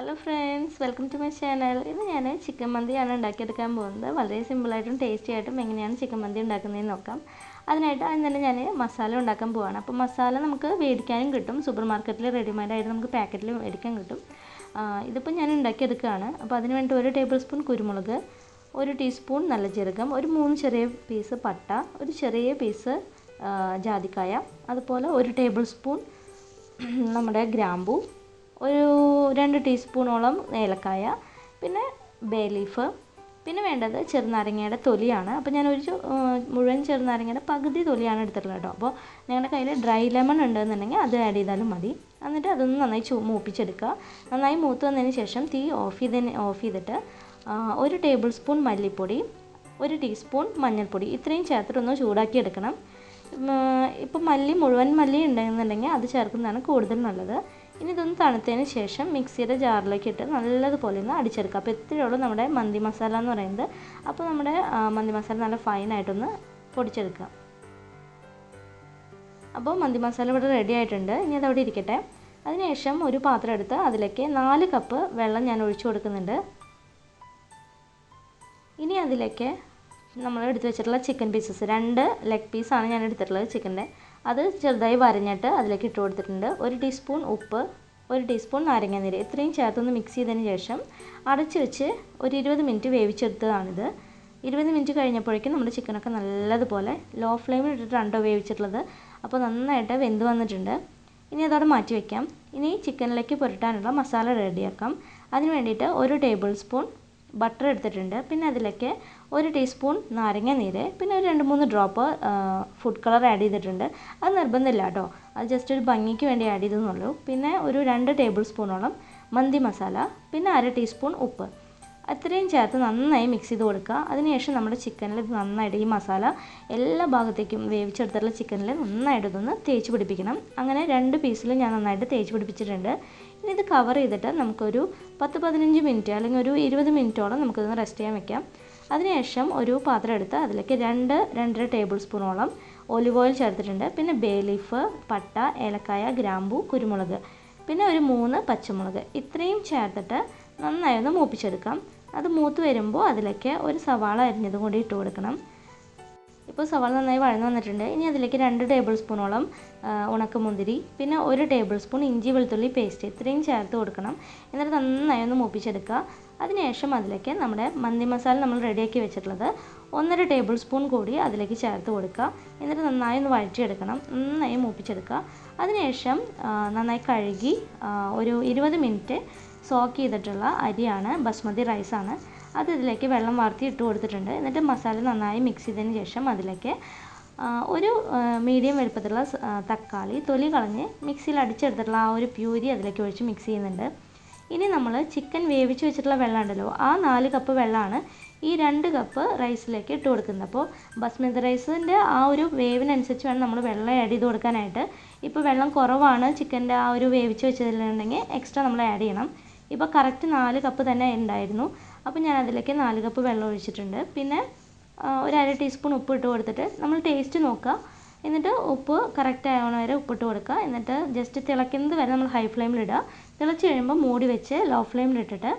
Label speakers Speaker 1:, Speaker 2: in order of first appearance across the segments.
Speaker 1: Hello friends, welcome to my channel. ഇന്ന് ഞാൻ chicken മന്തിയാണ് ഉണ്ടാക്കിയെടുക്കാൻ പോകുന്നത്. വളരെ സിമ്പിളായിട്ടും ടേസ്റ്റി ആയിട്ടും എങ്ങനെയാണ് ചിക്കൻ മന്തി ഉണ്ടാക്കുന്നതെന്ന് നോക്കാം. അതിനായിട്ട് ആദ്യം തന്നെ ഞാൻ മസാല ഉണ്ടാക്കാൻ പോവാണ്. അപ്പോൾ മസാല നമുക്ക് മേടിക്കാനും കിട്ടും, സൂപ്പർ മാർക്കറ്റിൽ റെഡിമെയ്ഡായിട്ട് നമുക്ക് പാക്കറ്റിൽ മേടിക്കാൻ കിട്ടും. ഇതിപ്പോൾ ഞാൻ ഉണ്ടാക്കിയെടുക്കുകയാണ്. അപ്പോൾ അതിന് വേണ്ടി 1 ടേബിൾ സ്പൂൺ കുരുമുളക്, 1 ടീസ്പൂൺ നല്ല ജീരകം, ഒരു 3 ചെറിയ പീസ് പട്ട, ഒരു ചെറിയ പീസ് ജാതിക്കായ, അതുപോലെ 1 ടേബിൾ സ്പൂൺ നമ്മുടെ ഗ്രാമ്പൂ, ഒരു 2 ടീസ്പൂണോളം ഏലക്കായ, പിന്നെ ബേ ലീഫ്, പിന്നെ വേണ്ടത് ചെറുനാരങ്ങയുടെ തൊലിയാണ്. അപ്പോൾ ഞാൻ മുഴുവൻ ചെറുനാരങ്ങയുടെ പകുതി തൊലിയാണ് എടുത്തിട്ടുള്ളത് കേട്ടോ. അപ്പോൾ നിങ്ങളുടെ കയ്യിൽ ഡ്രൈ ലെമൺ ഉണ്ടെന്നുണ്ടെങ്കിൽ അത് ആഡ് ചെയ്താലും മതി. എന്നിട്ട് അതൊന്ന് നന്നായി മൂപ്പിച്ചെടുക്കുക. നന്നായി മൂത്ത് വന്നതിന് ശേഷം തീ ഓഫ് ചെയ്തിട്ട് 1 ടേബിൾ സ്പൂൺ മല്ലിപ്പൊടി, 1 ടീസ്പൂൺ മഞ്ഞൾപ്പൊടി ഇത്രയും ചേർത്തിട്ടൊന്ന് ചൂടാക്കി എടുക്കണം. ഇപ്പോൾ മുഴുവൻ മല്ലി ഉണ്ടെന്നുണ്ടെങ്കിൽ അത് ചേർക്കുന്നതാണ് കൂടുതൽ നല്ലത്. ഇനി ഇതൊന്ന് തണുത്തതിന് ശേഷം മിക്സിയുടെ ജാറിലേക്ക് ഇട്ട് നല്ലതുപോലെ ഒന്ന് അടിച്ചെടുക്കുക. അപ്പോൾ ഇത്രയേ ഉള്ളൂ നമ്മുടെ മന്തി മസാല എന്ന് പറയുന്നത്. അപ്പോൾ നമ്മുടെ മന്തി മസാല നല്ല ഫൈനായിട്ടൊന്ന് പൊടിച്ചെടുക്കുക. അപ്പോൾ മന്തി മസാല ഇവിടെ റെഡി ആയിട്ടുണ്ട്. ഇനി അതവിടെ ഇരിക്കട്ടെ. അതിനുശേഷം ഒരു പാത്രം എടുത്ത് അതിലേക്ക് 4 കപ്പ് വെള്ളം ഞാൻ ഒഴിച്ചു കൊടുക്കുന്നുണ്ട്. ഇനി അതിലേക്ക് നമ്മൾ എടുത്ത് വെച്ചിട്ടുള്ള ചിക്കൻ പീസസ്, 2 ലെഗ് പീസാണ് ഞാൻ എടുത്തിട്ടുള്ളത് ചിക്കൻ്റെ. അത് ചെറുതായി വരഞ്ഞിട്ട് അതിലേക്ക് ഇട്ട് കൊടുത്തിട്ടുണ്ട്. 1 ടീസ്പൂൺ ഉപ്പ്, 1 ടീസ്പൂൺ നാരങ്ങാനീര് ഇത്രയും ചേർത്തൊന്ന് മിക്സ് ചെയ്തതിന് ശേഷം അടച്ച് വെച്ച് ഒരു 20 മിനിറ്റ് വേവിച്ചെടുത്തതാണിത്. 20 മിനിറ്റ് കഴിഞ്ഞപ്പോഴേക്കും നമ്മുടെ ചിക്കനൊക്കെ നല്ലതുപോലെ ലോ ഫ്ലെയിമിൽ ഇട്ടിട്ടാണ് വേവിച്ചിട്ടുള്ളത്. അപ്പോൾ നന്നായിട്ട് വെന്ത് വന്നിട്ടുണ്ട്. ഇനി അതവിടെ മാറ്റി വയ്ക്കാം. ഇനി ചിക്കനിലേക്ക് പുരട്ടാനുള്ള മസാല റെഡിയാക്കാം. അതിന് വേണ്ടിയിട്ട് 1 ടേബിൾ സ്പൂൺ ബട്ടർ എടുത്തിട്ടുണ്ട്. പിന്നെ അതിലേക്ക് 1 ടീസ്പൂൺ നാരങ്ങ നീര്, പിന്നെ ഒരു 2-3 ഡ്രോപ്പ് ഫുഡ് കളർ ആഡ് ചെയ്തിട്ടുണ്ട്. അത് നിർബന്ധമില്ല കേട്ടോ, അത് ജസ്റ്റ് ഒരു ഭംഗിക്ക് വേണ്ടി ആഡ് ചെയ്തെന്നുള്ളൂ. പിന്നെ ഒരു 2 ടേബിൾ സ്പൂണോളം മന്തി മസാല, പിന്നെ 1/2 ടീസ്പൂൺ ഉപ്പ് അത്രയും ചേർത്ത് നന്നായി മിക്സ് ചെയ്ത് കൊടുക്കുക. അതിനുശേഷം നമ്മുടെ ചിക്കനിൽ ഇത് നന്നായിട്ട് ഈ മസാല എല്ലാ ഭാഗത്തേക്കും വേവിച്ചെടുത്തിട്ടുള്ള ചിക്കനിൽ നന്നായിട്ട് ഇതൊന്ന് തേച്ച് പിടിപ്പിക്കണം. അങ്ങനെ 2 പീസിൽ ഞാൻ നന്നായിട്ട് തേച്ച് പിടിപ്പിച്ചിട്ടുണ്ട്. ഇനി ഇത് കവർ ചെയ്തിട്ട് നമുക്കൊരു 10-15 മിനിറ്റ് അല്ലെങ്കിൽ ഒരു 20 മിനിറ്റോളം നമുക്കിതൊന്ന് റെസ്റ്റ് ചെയ്യാൻ വെക്കാം. അതിനുശേഷം ഒരു പാത്രം എടുത്ത് അതിലേക്ക് 2-2.5 ടേബിൾ സ്പൂണോളം ഒലിവ് ഓയിൽ ചേർത്തിട്ടുണ്ട്. പിന്നെ ബേ ലീഫ്, പട്ട, ഏലക്കായ, ഗ്രാമ്പൂ, കുരുമുളക്, പിന്നെ ഒരു 3 പച്ചമുളക് ഇത്രയും ചേർത്തിട്ട് നന്നായി ഒന്ന് മൂപ്പിച്ചെടുക്കാം. അത് മൂത്ത് വരുമ്പോൾ അതിലേക്ക് ഒരു സവാള അരിഞ്ഞതും കൂടി ഇട്ട് കൊടുക്കണം. ഇപ്പോൾ സവാള നന്നായി വഴന്ന് വന്നിട്ടുണ്ട്. ഇനി അതിലേക്ക് 2 ടേബിൾ സ്പൂണോളം ഉണക്കമുന്തിരി, പിന്നെ 1 ടേബിൾ സ്പൂൺ ഇഞ്ചി വെളുത്തുള്ളി പേസ്റ്റ് ഇത്രയും ചേർത്ത് കൊടുക്കണം. എന്നിട്ട് നന്നായി ഒന്ന് മൂപ്പിച്ചെടുക്കുക. അതിനുശേഷം അതിലേക്ക് നമ്മുടെ മന്തി മസാല നമ്മൾ റെഡിയാക്കി വെച്ചിട്ടുള്ളത് 1.5 ടേബിൾ സ്പൂൺ കൂടി അതിലേക്ക് ചേർത്ത് കൊടുക്കുക. എന്നിട്ട് നന്നായി ഒന്ന് വഴറ്റിയെടുക്കണം, നന്നായി മൂപ്പിച്ചെടുക്കുക. അതിനുശേഷം നന്നായി കഴുകി ഒരു 20 മിനിറ്റ് സോക്ക് ചെയ്തിട്ടുള്ള അരിയാണ്, ബസ്മതി റൈസാണ്. അത് ഇതിലേക്ക് വെള്ളം വാർത്തി ഇട്ട് കൊടുത്തിട്ടുണ്ട്. എന്നിട്ട് മസാല നന്നായി മിക്സ് ചെയ്തതിന് ശേഷം അതിലേക്ക് ഒരു മീഡിയം വലുപ്പത്തിലുള്ള തക്കാളി തൊലി കളഞ്ഞ് മിക്സിയിൽ അടിച്ചെടുത്തിട്ടുള്ള ആ ഒരു പ്യൂരി അതിലേക്ക് ഒഴിച്ച് മിക്സ് ചെയ്യുന്നുണ്ട്. ഇനി നമ്മൾ ചിക്കൻ വേവിച്ച് വെച്ചിട്ടുള്ള വെള്ളം ഉണ്ടല്ലോ, ആ 4 കപ്പ് വെള്ളമാണ് ഈ 2 കപ്പ് റൈസിലേക്ക് ഇട്ട് കൊടുക്കുന്നത്. അപ്പോൾ ബസ്മതി റൈസിൻ്റെ ആ ഒരു വേവിനനുസരിച്ച് വേണം നമ്മൾ വെള്ളം ആഡ് ചെയ്ത് കൊടുക്കാനായിട്ട്. ഇപ്പോൾ വെള്ളം കുറവാണ് ചിക്കൻ്റെ ആ ഒരു വേവിച്ച് വെച്ചതിലുണ്ടെങ്കിൽ എക്സ്ട്രാ നമ്മൾ ആഡ് ചെയ്യണം. ഇപ്പോൾ കറക്റ്റ് 4 കപ്പ് തന്നെ ഉണ്ടായിരുന്നു. അപ്പോൾ ഞാൻ അതിലേക്ക് 4 കപ്പ് വെള്ളം ഒഴിച്ചിട്ടുണ്ട്. പിന്നെ ഒരു 1/2 ടീസ്പൂൺ ഉപ്പ് ഇട്ട് കൊടുത്തിട്ട് നമ്മൾ ടേസ്റ്റ് നോക്കുക. എന്നിട്ട് ഉപ്പ് കറക്റ്റ് ആവണ വരെ ഉപ്പിട്ട് കൊടുക്കുക. എന്നിട്ട് ജസ്റ്റ് തിളയ്ക്കുന്നത് വരെ നമ്മൾ ഹൈ ഫ്ലെയിമിലിടുക. തിളച്ച് കഴിയുമ്പോൾ മൂടി വെച്ച് ലോ ഫ്ലെയിമിലിട്ടിട്ട്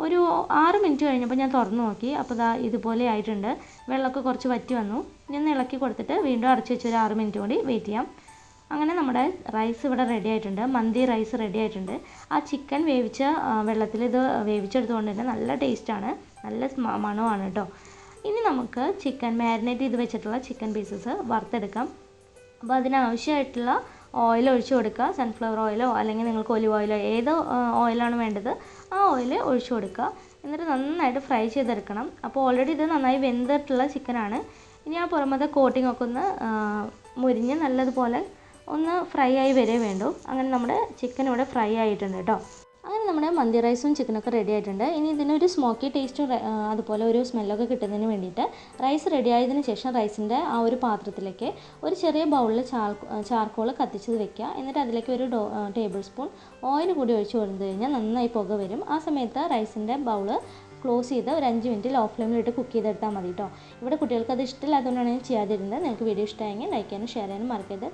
Speaker 1: ഒരു 6 മിനിറ്റ് കഴിഞ്ഞപ്പോൾ ഞാൻ തുറന്ന് നോക്കി. അപ്പോൾ ഇതുപോലെ ആയിട്ടുണ്ട്. വെള്ളമൊക്കെ കുറച്ച് വറ്റി വന്നു. ഇനി ഒന്ന് ഇളക്കി കൊടുത്തിട്ട് വീണ്ടും അടച്ച് വെച്ച് ഒരു 6 മിനിറ്റ് കൂടി വെയിറ്റ് ചെയ്യാം. അങ്ങനെ നമ്മുടെ റൈസ് ഇവിടെ റെഡി ആയിട്ടുണ്ട്, മന്തി റൈസ് റെഡി ആയിട്ടുണ്ട്. ആ ചിക്കൻ വേവിച്ച വെള്ളത്തിൽ ഇത് വേവിച്ചെടുത്തുകൊണ്ട് തന്നെ നല്ല ടേസ്റ്റാണ്, നല്ല മണമാണ് കേട്ടോ. ഇനി നമുക്ക് ചിക്കൻ മാരിനേറ്റ് ചെയ്ത് വെച്ചിട്ടുള്ള ചിക്കൻ പീസസ് വറുത്തെടുക്കാം. അപ്പോൾ അതിനാവശ്യമായിട്ടുള്ള ഓയിൽ ഒഴിച്ചു കൊടുക്കുക. സൺഫ്ലവർ ഓയിലോ അല്ലെങ്കിൽ നിങ്ങൾക്ക് ഒലിവ് ഓയിലോ ഏത് ഓയിലാണ് വേണ്ടത് ആ ഓയിൽ ഒഴിച്ചു കൊടുക്കുക. എന്നിട്ട് നന്നായിട്ട് ഫ്രൈ ചെയ്തെടുക്കണം. അപ്പോൾ ഓൾറെഡി ഇത് നന്നായി വെന്തിട്ടുള്ള ചിക്കനാണ്. ഇനി ആ പുറമത്തെ കോട്ടിംഗ് ഒക്കെ ഒന്ന് മുരിഞ്ഞ് നല്ലതുപോലെ ഒന്ന് ഫ്രൈ ആയി വരേ വേണ്ടൂ. അങ്ങനെ നമ്മുടെ ചിക്കൻ ഇവിടെ ഫ്രൈ ആയിട്ടുണ്ട് കേട്ടോ. അങ്ങനെ നമ്മുടെ മന്തി റൈസും ചിക്കനൊക്കെ റെഡി ആയിട്ടുണ്ട്. ഇനി ഇതിനൊരു സ്മോക്കി ടേസ്റ്റും അതുപോലെ ഒരു സ്മെല്ലൊക്കെ കിട്ടുന്നതിന് വേണ്ടിയിട്ട് റൈസ് റെഡി ആയതിനു ശേഷം റൈസിൻ്റെ ആ ഒരു പാത്രത്തിലേക്ക് ഒരു ചെറിയ ബൗളിൽ ചാർക്കോൾ കത്തിച്ചത് വെക്കുക. എന്നിട്ട് അതിലേക്ക് ഒരു ടേബിൾ സ്പൂൺ ഓയിൽ കൂടി ഒഴിച്ച് കൊടുത്തു കഴിഞ്ഞാൽ നന്നായി പുക വരും. ആ സമയത്ത് റൈസിൻ്റെ ബൗള് ക്ലോസ് ചെയ്ത് ഒരു 5 മിനിറ്റ് ലോ ഫ്ലെയിമിലിട്ട് കുക്ക് ചെയ്തെടുത്താൽ മതി കേട്ടോ. ഇവിടെ കുട്ടികൾക്ക് അത് ഇഷ്ടമില്ലാത്തതുകൊണ്ടാണ് ഞാൻ ചെയ്യാതിരുന്നത്. നിങ്ങൾക്ക് വീഡിയോ ഇഷ്ടമായെങ്കിൽ ലൈക്ക് ചെയ്യാനും ഷെയർ ചെയ്യാനും മറക്കരുത്.